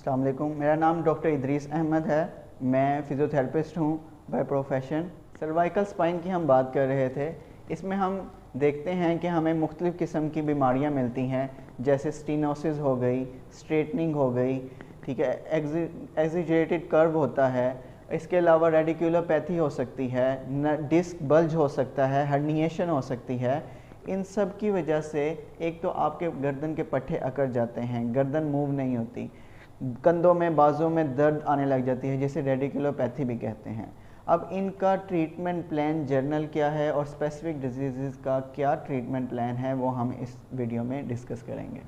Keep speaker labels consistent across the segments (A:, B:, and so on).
A: अस्सलाम वालेकुम। मेरा नाम डॉक्टर इदरीस अहमद है। मैं फ़िज़ियोथेरेपिस्ट हूँ बाय प्रोफेशन। सर्वाइकल स्पाइन की हम बात कर रहे थे। इसमें हम देखते हैं कि हमें मुख्तलिफ़ किस्म की बीमारियाँ मिलती हैं, जैसे स्टीनोसिस हो गई, स्ट्रेटनिंग हो गई, ठीक है, एक्सिजरेटेड कर्व होता है। इसके अलावा रेडिकुलोपैथी हो सकती है, डिस्क बल्ज हो सकता है, हर्निएशन हो सकती है। इन सब की वजह से एक तो आपके गर्दन के पट्टे अकड़ जाते हैं, गर्दन मूव नहीं होती, कंधों में बाजू में दर्द आने लग जाती है, जिसे रेडिकुलोपैथी भी कहते हैं। अब इनका ट्रीटमेंट प्लान जनरल क्या है और स्पेसिफिक डिजीज़ का क्या ट्रीटमेंट प्लान है, वो हम इस वीडियो में डिस्कस करेंगे।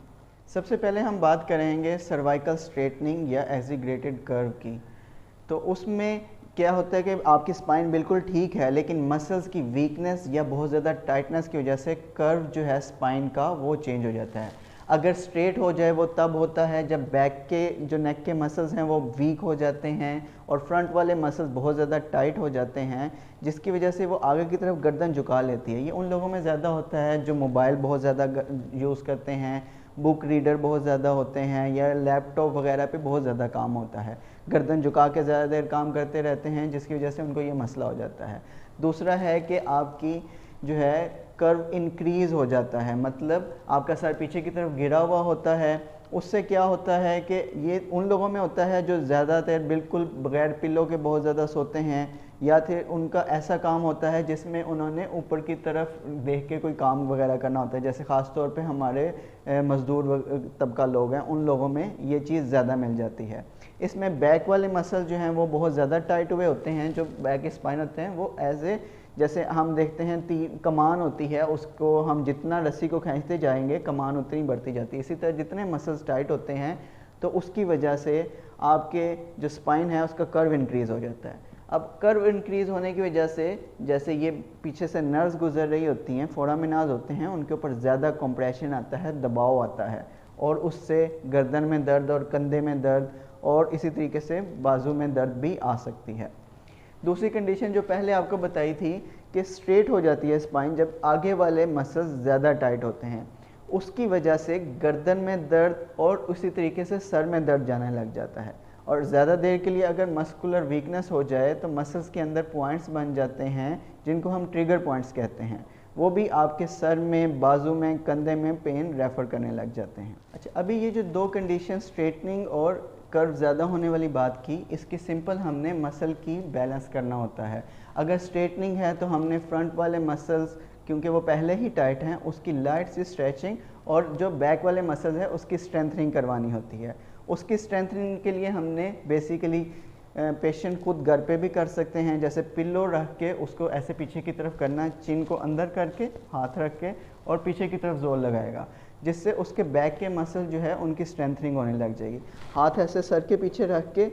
A: सबसे पहले हम बात करेंगे सर्वाइकल स्ट्रेटनिंग या एक्सिग्रेटेड कर्व की। तो उसमें क्या होता है कि आपकी स्पाइन बिल्कुल ठीक है, लेकिन मसल्स की वीकनेस या बहुत ज़्यादा टाइटनेस की वजह से कर्व जो है स्पाइन का वो चेंज हो जाता है। अगर स्ट्रेट हो जाए वो तब होता है जब बैक के जो नेक के मसल्स हैं वो वीक हो जाते हैं और फ्रंट वाले मसल्स बहुत ज़्यादा टाइट हो जाते हैं, जिसकी वजह से वो आगे की तरफ गर्दन झुका लेती है। ये उन लोगों में ज़्यादा होता है जो मोबाइल बहुत ज़्यादा यूज़ करते हैं, बुक रीडर बहुत ज़्यादा होते हैं, या लैपटॉप वगैरह पे बहुत ज़्यादा काम होता है, गर्दन झुका के ज़्यादा देर काम करते रहते हैं, जिसकी वजह से उनको ये मसला हो जाता है। दूसरा है कि आपकी जो है कर्व इंक्रीज़ हो जाता है, मतलब आपका सर पीछे की तरफ गिरा हुआ होता है। उससे क्या होता है कि ये उन लोगों में होता है जो ज़्यादातर बिल्कुल बगैर पिल्लों के बहुत ज़्यादा सोते हैं, या फिर उनका ऐसा काम होता है जिसमें उन्होंने ऊपर की तरफ देख के कोई काम वगैरह करना होता है, जैसे ख़ास तौर पे हमारे मज़दूर तबका लोग हैं, उन लोगों में ये चीज़ ज़्यादा मिल जाती है। इसमें बैक वाले मसल जो हैं वो बहुत ज़्यादा टाइट हुए होते हैं। जो बैक स्पाइन होते हैं वो जैसे हम देखते हैं कमान होती है, उसको हम जितना रस्सी को खींचते जाएंगे कमान उतनी बढ़ती जाती है। इसी तरह जितने मसल्स टाइट होते हैं तो उसकी वजह से आपके जो स्पाइन है उसका कर्व इंक्रीज़ हो जाता है। अब कर्व इंक्रीज़ होने की वजह से जैसे ये पीछे से नर्व्स गुजर रही होती हैं, फोरामिनाज होते हैं, उनके ऊपर ज़्यादा कंप्रेशन आता है, दबाव आता है, और उससे गर्दन में दर्द और कंधे में दर्द और इसी तरीके से बाजू में दर्द भी आ सकती है। दूसरी कंडीशन जो पहले आपको बताई थी कि स्ट्रेट हो जाती है स्पाइन जब आगे वाले मसल्स ज़्यादा टाइट होते हैं, उसकी वजह से गर्दन में दर्द और उसी तरीके से सर में दर्द जाने लग जाता है। और ज़्यादा देर के लिए अगर मस्कुलर वीकनेस हो जाए तो मसल्स के अंदर पॉइंट्स बन जाते हैं जिनको हम ट्रिगर पॉइंट्स कहते हैं, वो भी आपके सर में, बाजू में, कंधे में पेन रेफ़र करने लग जाते हैं। अच्छा, अभी ये जो दो कंडीशन स्ट्रेटनिंग और कर्व ज़्यादा होने वाली बात की, इसकी सिंपल हमने मसल की बैलेंस करना होता है। अगर स्ट्रेटनिंग है तो हमने फ्रंट वाले मसल्स, क्योंकि वो पहले ही टाइट हैं, उसकी लाइट सी स्ट्रेचिंग, और जो बैक वाले मसल्स है उसकी स्ट्रेंथनिंग करवानी होती है। उसकी स्ट्रेंथनिंग के लिए हमने बेसिकली पेशेंट खुद घर पे भी कर सकते हैं, जैसे पिल्लो रख के उसको ऐसे पीछे की तरफ करना, चिन को अंदर करके हाथ रख के और पीछे की तरफ जोर लगाएगा, जिससे उसके बैक के मसल जो है उनकी स्ट्रेंथनिंग होने लग जाएगी। हाथ ऐसे सर के पीछे रख के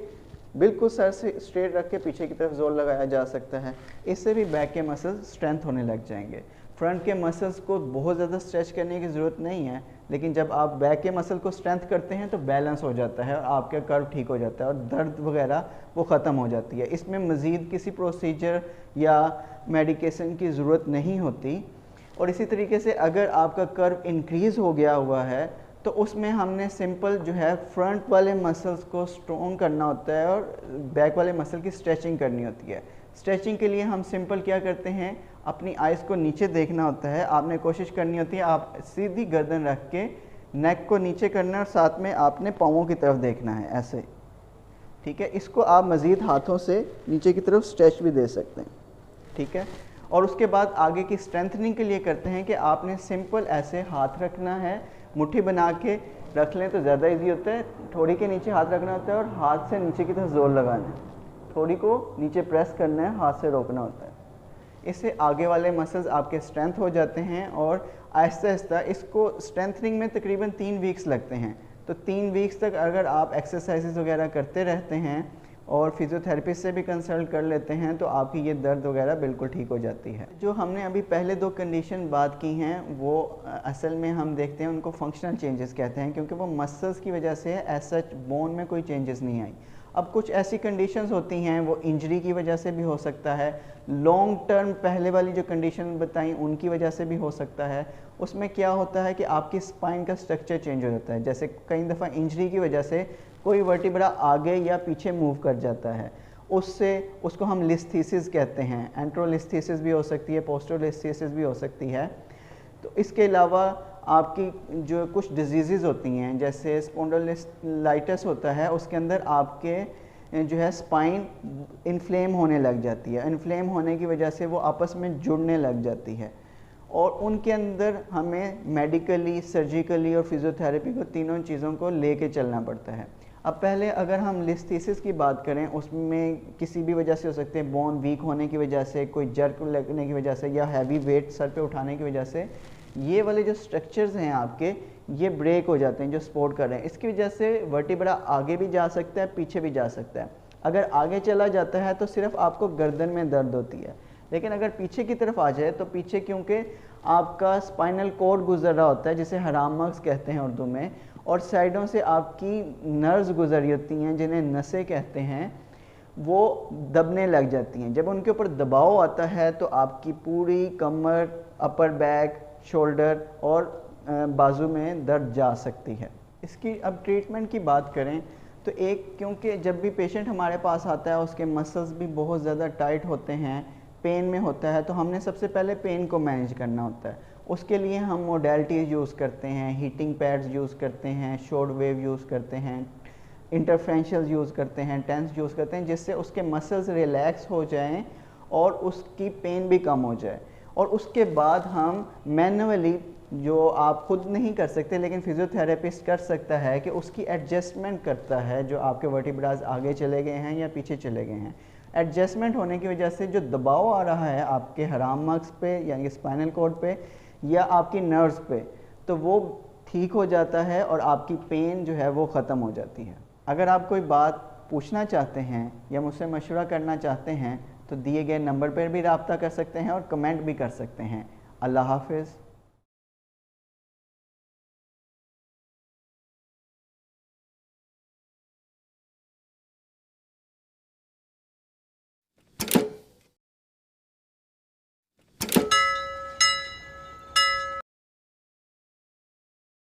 A: बिल्कुल सर से स्ट्रेट रख के पीछे की तरफ जोर लगाया जा सकता है, इससे भी बैक के मसल स्ट्रेंथ होने लग जाएंगे। फ्रंट के मसल्स को बहुत ज़्यादा स्ट्रेच करने की ज़रूरत नहीं है, लेकिन जब आप बैक के मसल को स्ट्रेंथ करते हैं तो बैलेंस हो जाता है और आपका कर्व ठीक हो जाता है और दर्द वगैरह वो ख़त्म हो जाती है। इसमें मज़ीद किसी प्रोसीजर या मेडिकेशन की ज़रूरत नहीं होती। और इसी तरीके से अगर आपका कर्व इंक्रीज़ हो गया हुआ है तो उसमें हमने सिंपल जो है फ्रंट वाले मसल्स को स्ट्रॉन्ग करना होता है और बैक वाले मसल की स्ट्रेचिंग करनी होती है। स्ट्रेचिंग के लिए हम सिंपल क्या करते हैं, अपनी आइज़ को नीचे देखना होता है। आपने कोशिश करनी होती है आप सीधी गर्दन रख के नेक को नीचे करना है और साथ में आपने पाँवों की तरफ देखना है, ऐसे, ठीक है। इसको आप मज़ीद हाथों से नीचे की तरफ स्ट्रेच भी दे सकते हैं, ठीक है। और उसके बाद आगे की स्ट्रेंथनिंग के लिए करते हैं कि आपने सिंपल ऐसे हाथ रखना है, मुट्ठी बना के रख लें तो ज़्यादा इजी होता है। थोड़ी के नीचे हाथ रखना होता है और हाथ से नीचे की तरफ जोर लगाना है, थोड़ी को नीचे प्रेस करना है, हाथ से रोकना होता है। इससे आगे वाले मसल्स आपके स्ट्रेंथ हो जाते हैं और आहिस्ता आहिस्ता इसको स्ट्रेंथनिंग में तकरीबन 3 वीक्स लगते हैं। तो 3 वीक्स तक अगर आप एक्सरसाइजेज वगैरह करते रहते हैं और फिजियोथेरेपिस्ट से भी कंसल्ट कर लेते हैं तो आपकी ये दर्द वगैरह बिल्कुल ठीक हो जाती है। जो हमने अभी पहले 2 कंडीशन बात की हैं वो असल में हम देखते हैं उनको फंक्शनल चेंजेस कहते हैं, क्योंकि वो मसल्स की वजह से एज सच बोन में कोई चेंजेस नहीं आई। अब कुछ ऐसी कंडीशंस होती हैं वो इंजरी की वजह से भी हो सकता है, लॉन्ग टर्म पहले वाली जो कंडीशन बताई उनकी वजह से भी हो सकता है। उसमें क्या होता है कि आपकी स्पाइन का स्ट्रक्चर चेंज हो जाता है। जैसे कई दफ़ा इंजरी की वजह से कोई वर्टिब्रा आगे या पीछे मूव कर जाता है, उससे उसको हम लिस्थीसिस कहते हैं। एंट्रोलिस्थीसिस भी हो सकती है, पोस्टोलिस्थीसिस भी हो सकती है। तो इसके अलावा आपकी जो कुछ डिजीज़ होती हैं, जैसे स्पॉन्डिलोलाइटिस होता है, उसके अंदर आपके जो है स्पाइन इन्फ्लेम होने लग जाती है। इन्फ्लेम होने की वजह से वो आपस में जुड़ने लग जाती है, और उनके अंदर हमें मेडिकली, सर्जिकली और फिजियोथेरेपी को, तीनों चीज़ों को लेके चलना पड़ता है। अब पहले अगर हम लिस्थीसिस की बात करें, उसमें किसी भी वजह से हो सकते हैं, बोन वीक होने की वजह से, कोई जर्क लगने की वजह से, या हैवी वेट सर पे उठाने की वजह से ये वाले जो स्ट्रक्चर्स हैं आपके, ये ब्रेक हो जाते हैं जो सपोर्ट कर रहे हैं। इसकी वजह से वर्टिब्रा आगे भी जा सकता है, पीछे भी जा सकता है। अगर आगे चला जाता है तो सिर्फ आपको गर्दन में दर्द होती है, लेकिन अगर पीछे की तरफ आ जाए तो पीछे, क्योंकि आपका स्पाइनल कोड गुजर रहा होता है, जिसे हराम मग़ज़ कहते हैं उर्दू में, और साइडों से आपकी नर्व्स गुजर रही होती हैं जिन्हें नसें कहते हैं, वो दबने लग जाती हैं। जब उनके ऊपर दबाव आता है तो आपकी पूरी कमर, अपर बैक, शोल्डर और बाजू में दर्द जा सकती है। इसकी अब ट्रीटमेंट की बात करें तो एक, क्योंकि जब भी पेशेंट हमारे पास आता है उसके मसल्स भी बहुत ज़्यादा टाइट होते हैं, पेन में होता है, तो हमने सबसे पहले पेन को मैनेज करना होता है। उसके लिए हम मोडेलिटीज़ यूज़ करते हैं, हीटिंग पैड्स यूज़ करते हैं, शॉर्ट वेव यूज़ करते हैं, इंटरफ्रेंशियल यूज़ करते हैं, टेंस यूज़ करते हैं, जिससे उसके मसल्स रिलैक्स हो जाएं और उसकी पेन भी कम हो जाए। और उसके बाद हम मैनुअली, जो आप खुद नहीं कर सकते लेकिन फिजियोथेरेपिस्ट कर सकता है, कि उसकी एडजस्टमेंट करता है, जो आपके वर्टिब्रास आगे चले गए हैं या पीछे चले गए हैं। एडजस्टमेंट होने की वजह से जो दबाव आ रहा है आपके हराम मग़ज़ पे, यानी स्पाइनल कॉर्ड पे या आपकी नर्व्स पे, तो वो ठीक हो जाता है और आपकी पेन जो है वो ख़त्म हो जाती है। अगर आप कोई बात पूछना चाहते हैं या मुझसे मशवरा करना चाहते हैं तो दिए गए नंबर पर भी रब्ता कर सकते हैं और कमेंट भी कर सकते हैं। अल्लाह हाफ़िज़।